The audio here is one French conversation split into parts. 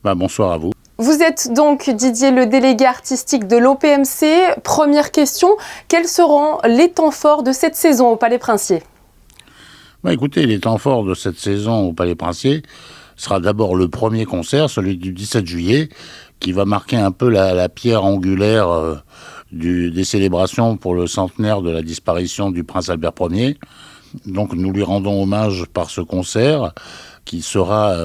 Bonsoir à vous. Vous êtes donc, Didier, le délégué artistique de l'OPMC. Première question, quels seront les temps forts de cette saison au Palais Princier? Écoutez, les temps forts de cette saison au Palais Princier sera d'abord le premier concert, celui du 17 juillet, qui va marquer un peu la pierre angulaire des célébrations pour le centenaire de la disparition du prince Albert Ier. Donc nous lui rendons hommage par ce concert qui sera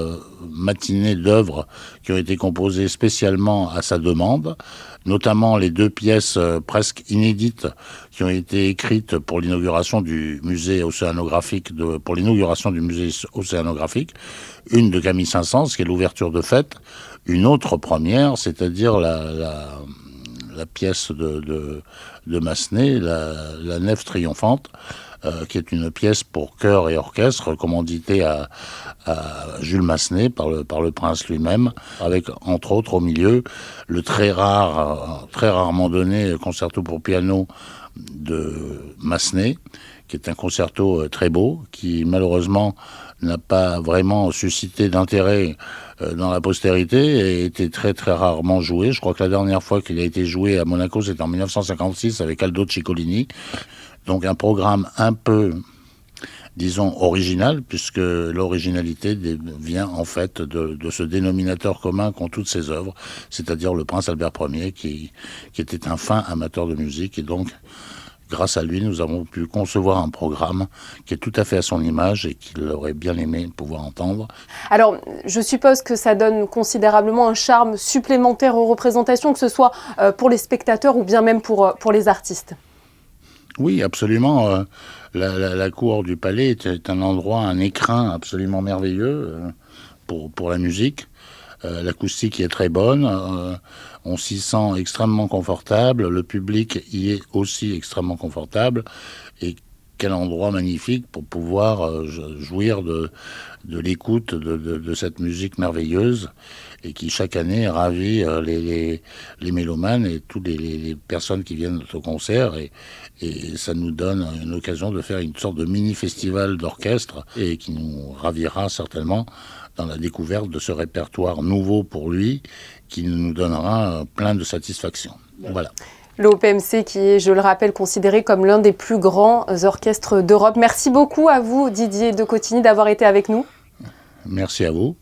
matinée d'œuvres qui ont été composées spécialement à sa demande, notamment les 2 pièces presque inédites qui ont été écrites pour l'inauguration du musée océanographique, une de Camille Saint-Saëns, qui est l'ouverture de fête, une autre première, c'est-à-dire la pièce de Massenet, la nef triomphante, qui est une pièce pour chœur et orchestre commanditée à Jules Massenet par le prince lui-même, avec entre autres au milieu le très rarement donné concerto pour piano de Massenet, qui est un concerto très beau, qui malheureusement n'a pas vraiment suscité d'intérêt dans la postérité et était très très rarement joué. Je crois que la dernière fois qu'il a été joué à Monaco, c'était en 1956 avec Aldo Ciccolini. Donc un programme un peu, disons, original, puisque l'originalité vient en fait de ce dénominateur commun qu'ont toutes ces œuvres, c'est-à-dire le prince Albert Ier qui était un fin amateur de musique, et donc grâce à lui, nous avons pu concevoir un programme qui est tout à fait à son image et qu'il aurait bien aimé pouvoir entendre. Alors, je suppose que ça donne considérablement un charme supplémentaire aux représentations, que ce soit pour les spectateurs ou bien même pour les artistes. Oui, absolument. La cour du palais est un endroit, un écrin absolument merveilleux pour la musique. L'acoustique y est très bonne. On s'y sent extrêmement confortable. Le public y est aussi extrêmement confortable. Et quel endroit magnifique pour pouvoir jouir de l'écoute de cette musique merveilleuse et qui chaque année ravit les mélomanes et toutes les personnes qui viennent au concert, et ça nous donne une occasion de faire une sorte de mini-festival d'orchestre et qui nous ravira certainement dans la découverte de ce répertoire nouveau pour lui qui nous donnera plein de satisfaction. Voilà. L'OPMC qui est, je le rappelle, considéré comme l'un des plus grands orchestres d'Europe. Merci beaucoup à vous, Didier de Cotigny, d'avoir été avec nous. Merci à vous.